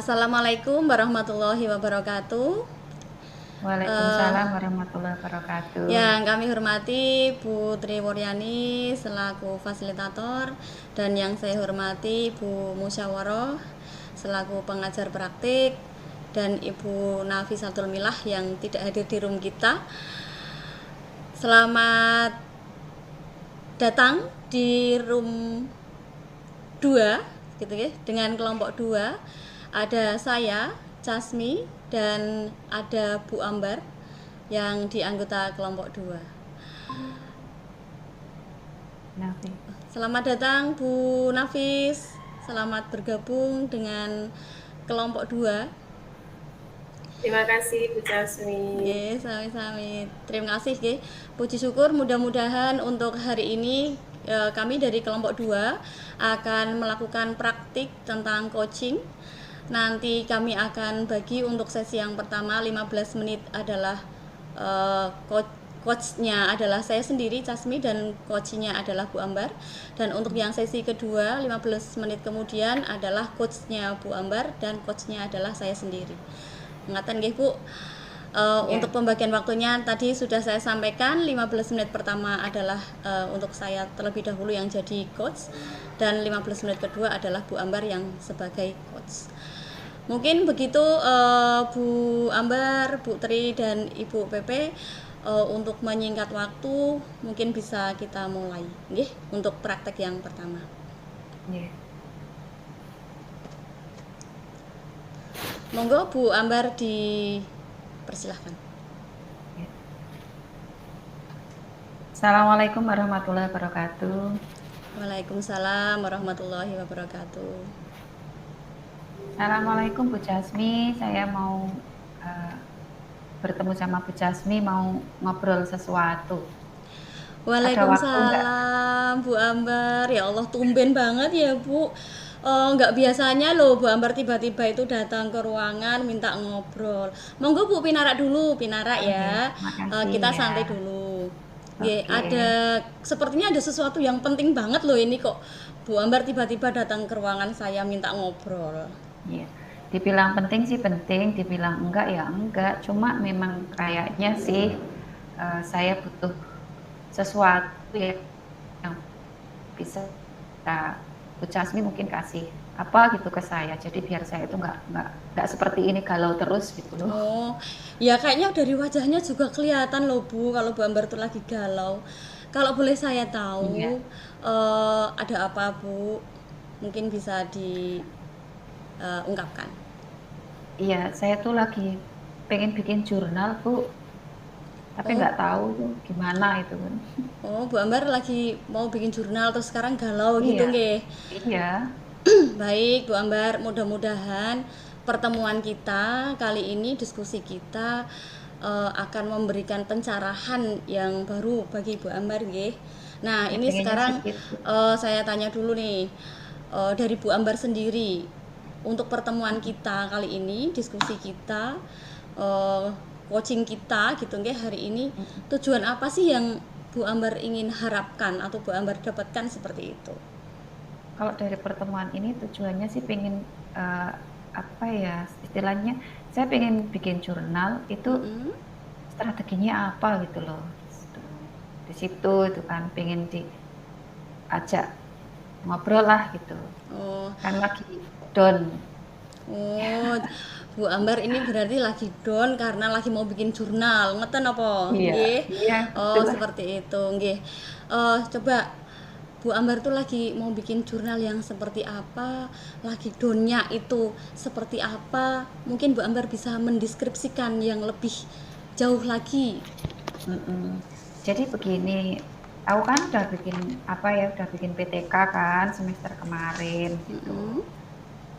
Assalamualaikum warahmatullahi wabarakatuh. Eh, Waalaikumsalam warahmatullahi wabarakatuh. yang kami hormati Bu Tri Wuryani selaku fasilitator dan yang saya hormati Bu Musyawaroh selaku pengajar praktik dan Ibu Nafisatul Milah yang tidak hadir di room kita. Selamat datang di room 2 gitu ya, dengan kelompok 2 ada saya Casmi dan ada Bu Ambar yang di anggota kelompok 2. Nafi. Selamat datang Bu Nafis, selamat bergabung dengan kelompok 2. Terima kasih Bu Jasmine. Nggih, sami-sami. Terima kasih nggih. Puji syukur mudah-mudahan untuk hari ini kami dari kelompok 2 akan melakukan praktik tentang coaching. Nanti kami akan bagi untuk sesi yang pertama 15 menit adalah coachnya adalah saya sendiri Casmi dan coachnya adalah Bu Ambar, dan untuk yang sesi kedua 15 menit kemudian adalah coachnya Bu Ambar dan coachnya adalah saya sendiri. Ngatan nggih Bu. Untuk pembagian waktunya tadi sudah saya sampaikan 15 menit pertama adalah untuk saya terlebih dahulu yang jadi coach, dan 15 menit kedua adalah Bu Ambar yang sebagai coach. Mungkin begitu Bu Ambar, Bu Tri dan Ibu Pepe, untuk menyingkat waktu mungkin bisa kita mulai nggih untuk praktek yang pertama. Yeah. Monggo Bu Ambar dipersilahkan. Assalamualaikum warahmatullahi wabarakatuh. Waalaikumsalam warahmatullahi wabarakatuh. Assalamualaikum Bu Jasmi, saya mau bertemu sama Bu Jasmi, mau ngobrol sesuatu. Waalaikumsalam Bu Ambar. Ya Allah, tumben banget ya Bu. Nggak biasanya loh Bu Ambar tiba-tiba itu datang ke ruangan minta ngobrol. Monggo Bu pinarak dulu, pinarak ya. Makasih Kita ya. santai dulu. Ya, Oke. sepertinya ada sesuatu yang penting banget loh ini kok. Bu Ambar tiba-tiba datang ke ruangan saya minta ngobrol. Iya. Dibilang penting sih penting, dibilang enggak ya enggak. Cuma memang kayaknya sih saya butuh sesuatu yang bisa Bu Jasmi mungkin kasih apa gitu ke saya. Jadi biar saya itu enggak seperti ini galau terus gitu loh. Oh, ya kayaknya dari wajahnya juga kelihatan loh Bu, kalau Bu Ambar tuh lagi galau. Kalau boleh saya tahu, Iya. ada apa Bu? Mungkin bisa diungkapkan. Iya, saya tuh lagi pengen bikin jurnal, Bu. Tapi Oh, nggak tahu tuh gimana itu kan. oh Bu Ambar lagi mau bikin jurnal terus sekarang galau gitu Iya. nggih. Iya. Baik Bu Ambar, mudah-mudahan pertemuan kita kali ini, diskusi kita akan memberikan pencerahan yang baru bagi Bu Ambar nggih. Nah, Ya ini pengennya sih sekarang gitu. saya tanya dulu nih, dari Bu Ambar sendiri untuk pertemuan kita kali ini, diskusi kita, eh, coaching kita gitu nggih hari ini, tujuan apa sih yang Bu Ambar ingin harapkan atau Bu Ambar dapatkan seperti itu? Kalau dari pertemuan ini tujuannya sih pengen apa ya istilahnya, saya pengen bikin jurnal itu Mm-mm. strateginya apa gitu loh. Di situ itu kan pengen diajak ngobrol lah gitu. Oh, Kan lagi down. oh, Bu Ambar ini berarti lagi down karena lagi mau bikin jurnal, ngeten apa? Iya, Nggih. iya Oh, betul. seperti itu, nggih. Coba Bu Ambar tuh lagi mau bikin jurnal yang seperti apa? Lagi downnya itu seperti apa? Mungkin Bu Ambar bisa mendeskripsikan yang lebih jauh lagi. Mm-mm. Jadi begini, aku kan udah bikin PTK kan semester kemarin gitu. Mm-mm.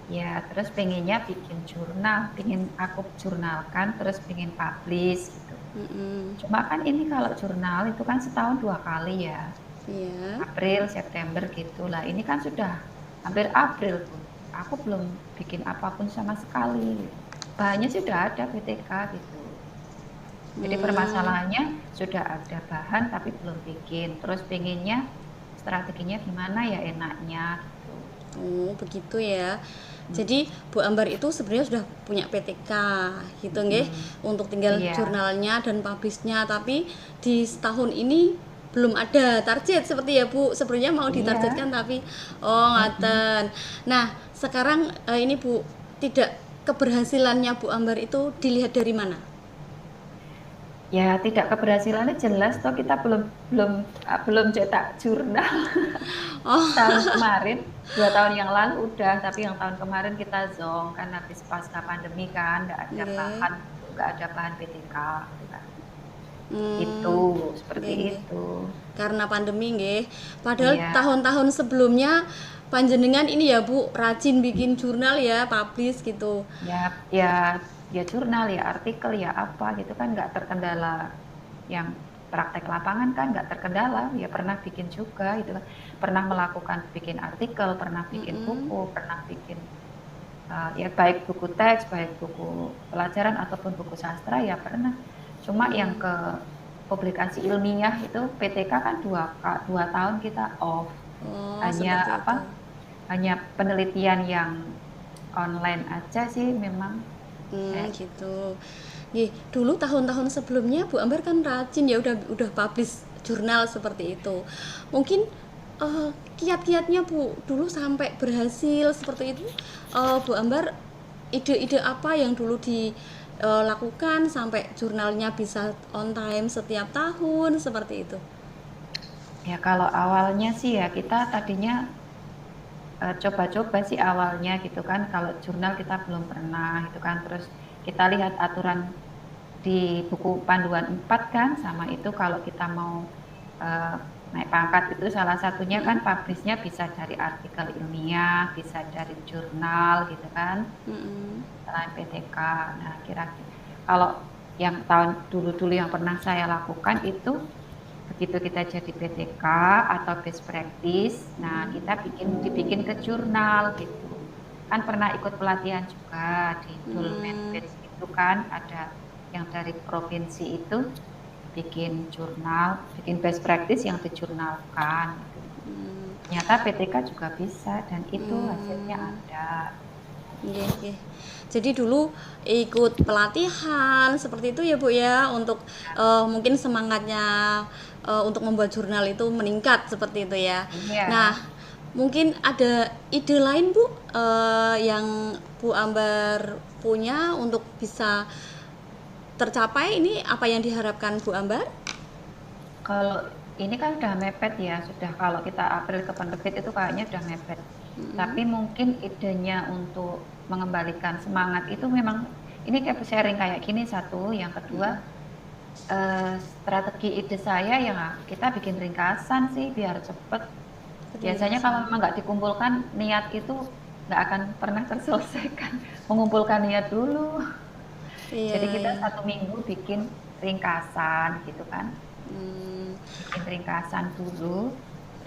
Ya, terus pengennya bikin jurnal, pengen aku jurnalkan, terus pengen publish gitu. Mm-mm. Cuma kan ini kalau jurnal itu kan setahun 2 kali ya, Iya. April, September gitu lah. Ini kan sudah hampir April pun, aku belum bikin apapun sama sekali. Bahannya sudah ada PTK gitu. Jadi Hmm. permasalahannya sudah ada bahan tapi belum bikin. Terus pengennya strateginya gimana ya enaknya gitu. Oh, begitu ya. Jadi Bu Ambar itu sebenarnya sudah punya PTK gitu nggih, untuk tinggal Iya. jurnalnya dan publishnya, tapi di setahun ini belum ada target seperti ya Bu. Sebenarnya mau Iya. ditargetkan tapi oh Mm-mm. ngaten. Nah, sekarang ini Bu, tidak keberhasilannya Bu Ambar itu dilihat dari mana? Ya tidak keberhasilannya jelas toh kita belum belum belum cetak jurnal. Oh, Tahun kemarin, 2 tahun yang lalu udah, tapi yang tahun kemarin kita zonk kan habis pasca pandemi kan, nggih. nggak ada bahan PTK, gitu kan. Itu Hmm, seperti nggih nggih. itu. Karena pandemi nggih. Padahal Iya, tahun-tahun sebelumnya panjenengan ini ya Bu rajin bikin jurnal ya, publish gitu. ya, ya, ya jurnal, ya artikel, ya apa gitu kan nggak terkendala. Yang praktek lapangan kan nggak terkendala, ya pernah bikin juga gitu kan. Pernah melakukan bikin artikel, pernah bikin Mm-mm. buku, pernah bikin ya baik buku teks, baik buku pelajaran ataupun buku sastra ya pernah. Cuma yang Mm-mm. ke publikasi ilmiah itu PTK kan 2 tahun kita off. Oh, Hanya seperti apa? itu. Hanya penelitian yang online aja sih memang. Kayak Gitu. Nggih, dulu tahun-tahun sebelumnya Bu Ambar kan rajin ya udah publish jurnal seperti itu. Mungkin kiat-kiatnya Bu dulu sampai berhasil seperti itu. Bu Ambar ide-ide apa yang dulu dilakukan sampai jurnalnya bisa on time setiap tahun seperti itu. ya kalau awalnya sih ya kita tadinya coba-coba sih awalnya gitu kan. Kalau jurnal kita belum pernah gitu kan. Terus kita lihat aturan di buku panduan 4 kan, sama itu kalau kita mau uh, naik pangkat itu salah satunya kan Mm-mm. publishnya bisa dari artikel ilmiah, bisa dari jurnal gitu kan, Mm-mm. selain PTK. Nah kira-kira kalau yang tahun dulu-dulu yang pernah saya lakukan itu begitu kita jadi PTK atau best practice, nah kita dibikin ke jurnal gitu. Kan pernah ikut pelatihan juga di Mm. Dulmenbes itu kan ada yang dari provinsi itu bikin jurnal, bikin best practice yang dijurnalkan. Gitu. Mm. Ternyata PTK juga bisa dan itu hasilnya Mm. ada. Nggih, nggih. Jadi dulu ikut pelatihan seperti itu ya Bu ya untuk mungkin semangatnya untuk membuat jurnal itu meningkat seperti itu ya. Nah, Iya. mungkin ada ide lain Bu yang Bu Ambar punya untuk bisa tercapai ini apa yang diharapkan Bu Ambar? Kalau ini kan udah mepet ya, sudah kalau kita April ke penerbit itu kayaknya udah mepet. Tapi mungkin idenya untuk mengembalikan semangat itu memang ini kayak sharing kayak gini satu, yang kedua strategi ide saya ya kita bikin ringkasan sih biar cepet. Biasanya kalau Ringkasan. memang nggak dikumpulkan niat itu nggak akan pernah terselesaikan. Mengumpulkan niat dulu. Iya, Jadi kita iya. 1 minggu bikin ringkasan gitu kan. Hmm, Bikin ringkasan dulu,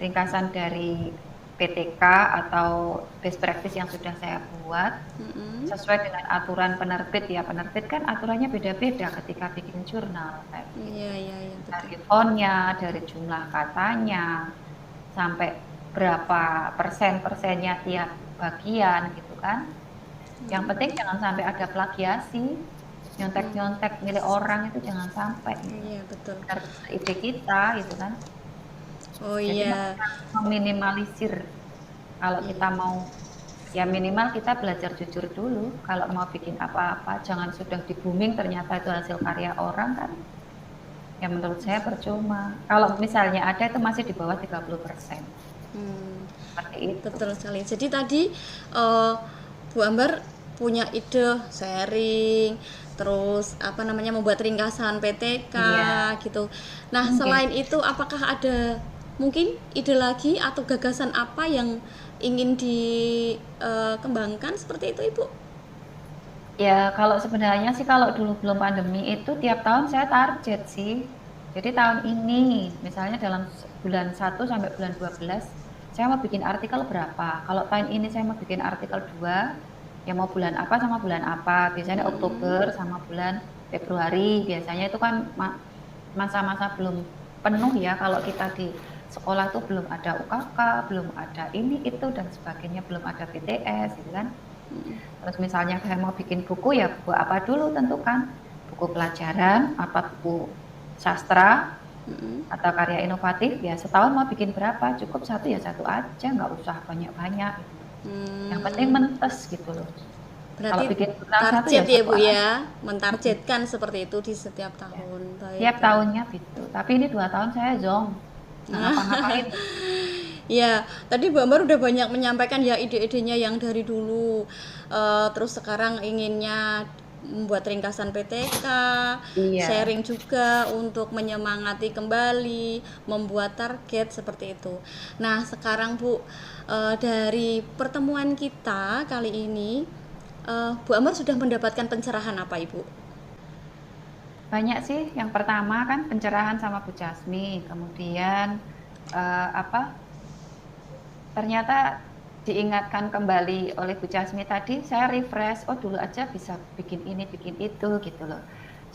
ringkasan dari PTK atau best practice yang sudah saya buat mm-mm. sesuai dengan aturan penerbit ya. Penerbit kan aturannya beda-beda ketika bikin jurnal kayak Iya, gitu. iya, iya, betul. Dari fontnya, dari jumlah katanya, sampai berapa persennya tiap bagian gitu kan. Yang penting jangan sampai ada plagiasi, nyontek-nyontek milik orang itu jangan sampai gitu. Iya, betul. Biar ide kita gitu kan. Oh Jadi iya. meminimalisir kalau kita mau ya minimal kita belajar jujur dulu. Kalau mau bikin apa-apa jangan sudah di booming ternyata itu hasil karya orang kan. Ya menurut saya percuma. Kalau misalnya ada itu masih di bawah 30%. Hmm, Seperti itu. betul sekali. Jadi tadi eh, Bu Ambar punya ide sharing, terus apa namanya membuat ringkasan PTK Iya. gitu. Nah, Oke. selain itu apakah ada mungkin ide lagi atau gagasan apa yang ingin dikembangkan seperti itu, Ibu? Ya, kalau sebenarnya sih kalau dulu belum pandemi itu tiap tahun saya target sih. Jadi tahun ini, misalnya dalam bulan 1 sampai bulan 12, saya mau bikin artikel berapa. Kalau tahun ini saya mau bikin artikel 2, ya mau bulan apa sama bulan apa. Biasanya Oktober sama bulan Februari. Biasanya itu kan masa-masa belum penuh ya kalau kita di sekolah tuh belum ada UKK, belum ada ini itu dan sebagainya, belum ada BTS gitu kan. Terus misalnya saya mau bikin buku ya buku apa dulu tentukan, buku pelajaran, apa buku sastra atau karya inovatif ya setahun mau bikin berapa, cukup satu ya satu aja, nggak usah banyak-banyak gitu. Yang penting mentes gitu loh. Kalau Berarti bikin jurnal satu target ya satu Bu aja. ya, mentargetkan seperti itu di setiap tahun. Baik, Tiap baik. tahunnya gitu. Tapi ini 2 tahun saya zonk. Nggak ngapa-ngapain. Ya, tadi Bu Ambar udah banyak menyampaikan ya ide-idenya yang dari dulu. Terus sekarang inginnya membuat ringkasan PTK, Iya. sharing juga untuk menyemangati kembali, membuat target seperti itu. Nah, sekarang Bu, dari pertemuan kita kali ini, Bu Ambar sudah mendapatkan pencerahan apa Ibu? Banyak sih. Yang pertama kan pencerahan sama Bu Jasmi. Kemudian ternyata diingatkan kembali oleh Bu Jasmi tadi, saya refresh, oh dulu aja bisa bikin ini, bikin itu gitu loh.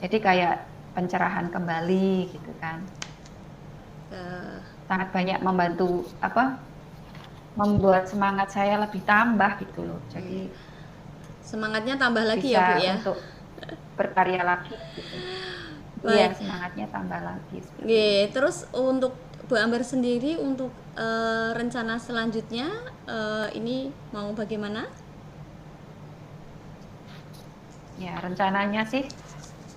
Jadi kayak pencerahan kembali gitu kan. Sangat banyak membantu membuat semangat saya lebih tambah gitu loh. Jadi Semangatnya tambah lagi bisa ya Bu ya? untuk berkarya lagi gitu. Iya, semangatnya tambah lagi. Oke, terus untuk Bu Ambar sendiri untuk rencana selanjutnya ini mau bagaimana? Ya, rencananya sih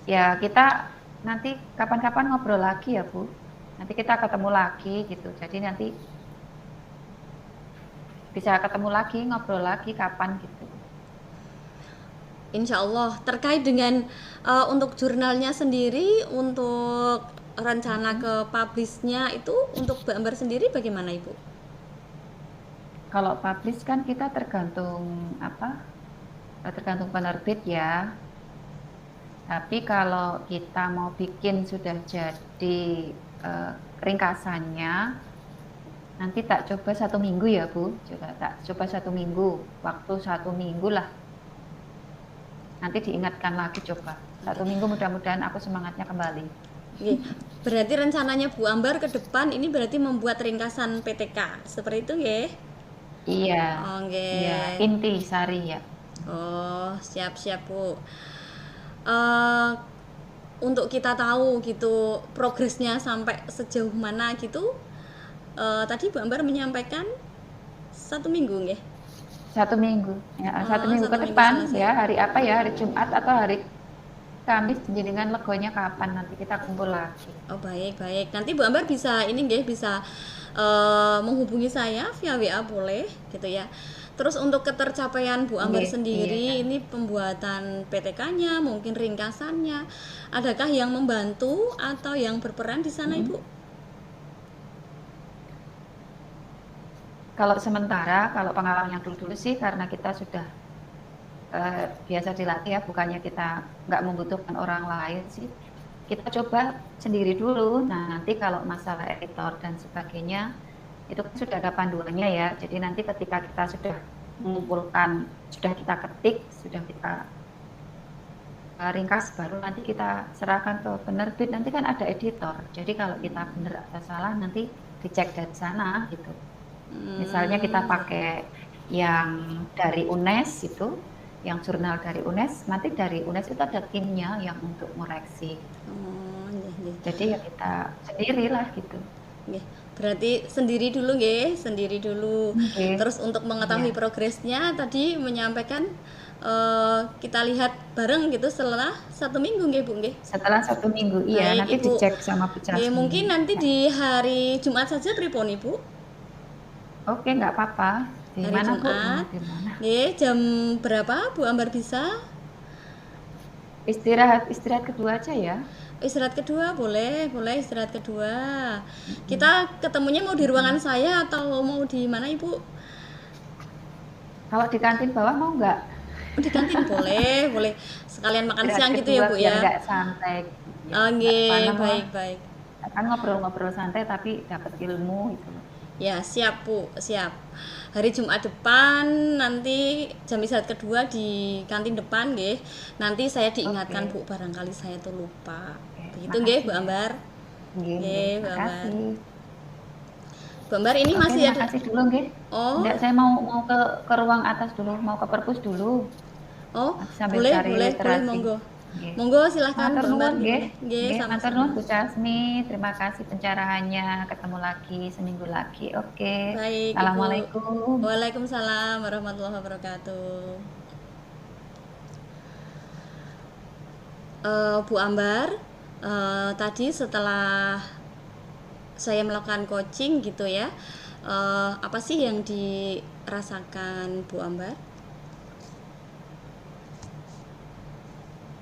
ya kita nanti kapan-kapan ngobrol lagi ya Bu. Nanti kita ketemu lagi gitu. Jadi nanti bisa ketemu lagi, ngobrol lagi kapan gitu. Insya Allah terkait dengan untuk jurnalnya sendiri, untuk rencana ke publishnya itu untuk Bu Ambar sendiri bagaimana Ibu? Kalau publish kan kita tergantung tergantung penerbit ya. Tapi kalau kita mau bikin sudah jadi ringkasannya, nanti tak coba 1 minggu ya Bu. Tak coba 1 minggu, waktu 1 minggu lah. Nanti diingatkan lagi coba. 1 minggu mudah-mudahan aku semangatnya kembali. Berarti rencananya Bu Ambar ke depan ini berarti membuat ringkasan PTK seperti itu ya? Iya. Oke. Iya, inti sari ya. Oh, siap-siap Bu. Untuk kita tahu gitu progresnya sampai sejauh mana gitu. Tadi Bu Ambar menyampaikan 1 minggu nggih? 1 minggu. Ya, 1 minggu 1 ke minggu depan selesai. ya, hari apa ya? Hari Jumat atau hari Kamis jenengan legonya kapan nanti kita kumpul lagi. Oh, baik. Nanti Bu Ambar bisa ini nggih, bisa menghubungi saya via WA boleh gitu ya. Terus untuk ketercapaian Bu Ambar sendiri, Iya. ini pembuatan PTK-nya, mungkin ringkasannya, adakah yang membantu atau yang berperan di sana Ibu? Kalau sementara, kalau pengalaman yang dulu-dulu sih karena kita sudah biasa dilatih ya, bukannya kita nggak membutuhkan orang lain sih. Kita coba sendiri dulu. Nah, nanti kalau masalah editor dan sebagainya, itu kan sudah ada panduannya ya. Jadi nanti ketika kita sudah mengumpulkan, sudah kita ketik, sudah kita ringkas, baru nanti kita serahkan ke penerbit. Nanti kan ada editor. Jadi kalau kita benar atau salah, nanti dicek dari sana gitu. Misalnya kita pakai yang dari UNES itu, yang jurnal dari UNES, nanti dari UNES itu ada timnya yang untuk mengoreksi. Jadi ya kita sendirilah gitu. Berarti sendiri dulu nggih, sendiri dulu. Terus untuk mengetahui progresnya tadi menyampaikan kita lihat bareng gitu setelah 1 minggu nggih Bu nggih. Setelah 1 minggu iya, nanti Ibu. dicek sama Bu Jasmi. Mungkin nanti di hari Jumat saja pripun Ibu? Oke, nggak apa-apa. Di Hari mana Bu? Jumat. Di mana? Jam berapa Bu Ambar bisa? Istirahat kedua aja ya. Istirahat kedua boleh istirahat kedua. Kita ketemunya mau di ruangan saya atau mau di mana Ibu? Kalau di kantin bawah mau nggak? Di kantin boleh. Sekalian makan siang gitu ya Bu biar ya. nggak santai. Oke, baik. Kan ngobrol-ngobrol santai tapi dapat ilmu itu. Ya, siap Bu, siap. Hari Jumat depan nanti jam istirahat kedua di kantin depan nggih. Nanti saya diingatkan Bu, barangkali saya tuh lupa. Begitu nggih Bu Ambar. Nggih, Bu Ambar. Bu Ambar ini Oke, masih ada. makasih dulu nggih. Oh, Enggak, saya mau ke ruang atas dulu, mau ke perpus dulu. oh, Nanti sambil boleh, cari boleh, boleh, literasi. monggo. Nggih. Monggo silahkan Matur Bu Ambar nuwun nggih. gimana? Nggih, Nggih, matur sama-sama. nuwun Bu Casmi. Terima kasih pencerahannya. Ketemu lagi seminggu lagi. Oke. Baik, Ibu. Assalamualaikum. Waalaikumsalam warahmatullahi wabarakatuh. Bu Ambar, tadi setelah saya melakukan coaching gitu ya, apa sih yang dirasakan Bu Ambar?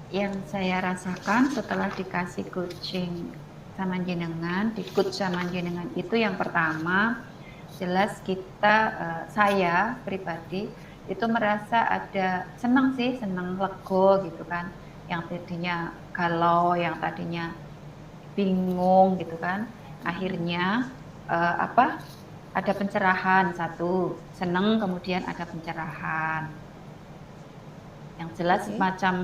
Yang saya rasakan setelah dikasih coaching sama jenengan, di coach sama jenengan itu yang pertama, jelas kita, saya pribadi itu merasa ada senang sih, senang lego gitu kan. Yang tadinya galau, yang tadinya bingung gitu kan. Akhirnya ada pencerahan satu, senang kemudian ada pencerahan. Yang jelas Oke. semacam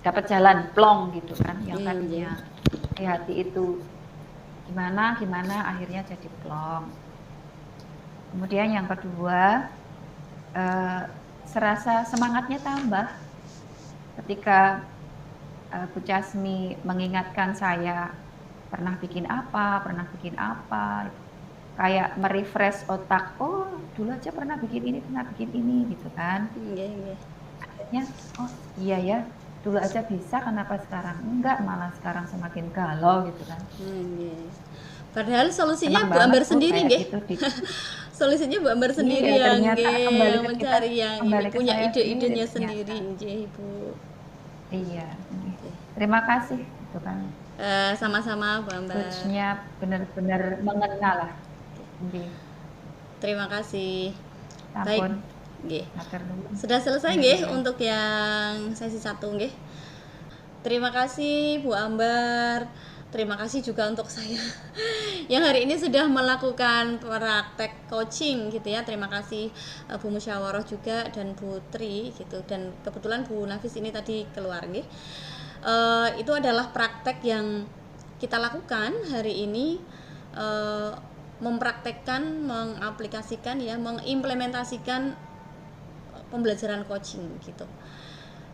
dapat jalan plong gitu kan, yang Iya, tadinya di hati itu gimana akhirnya jadi plong. Kemudian yang kedua, serasa semangatnya tambah ketika Bu Casmi mengingatkan saya pernah bikin apa, kayak merefresh otak, oh dulu aja pernah bikin ini gitu kan. Nggih, nggih. Akhirnya, oh iya ya, dulu aja bisa, kenapa sekarang enggak, malah sekarang semakin galau gitu kan. Nggih. Padahal solusinya Senang Bu Ambar banget Bu sendiri kayak nggih. gitu Solusinya Bu Ambar sendiri iya, yang ternyata nggih, kembali yang ke kita, mencari yang ini kembali ke punya saya sendiri ide-idenya ternyata. sendiri nggih, Bu. Iya, terima kasih gitu kan. Sama-sama Bu Ambar. Coachnya benar-benar mengenal lah. Nggih, Terima kasih. Baik. sampun. Nggih. Matur nuwun. Sudah selesai nggih untuk yang sesi 1 nggih. Terima kasih Bu Ambar. Terima kasih juga untuk saya yang hari ini sudah melakukan praktek coaching gitu ya. Terima kasih Bu Musyawarah juga dan Bu Tri gitu, dan kebetulan Bu Nafis ini tadi keluar nggih. Itu adalah praktek yang kita lakukan hari ini, mempraktekkan, mengaplikasikan ya, mengimplementasikan pembelajaran coaching gitu.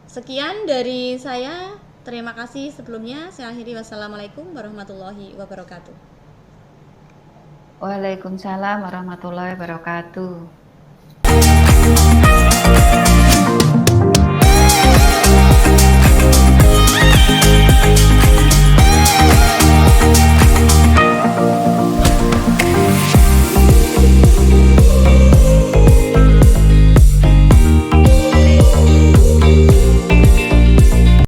Sekian dari saya. Terima kasih sebelumnya. Saya akhiri. Wassalamualaikum warahmatullahi wabarakatuh. Waalaikumsalam warahmatullahi wabarakatuh.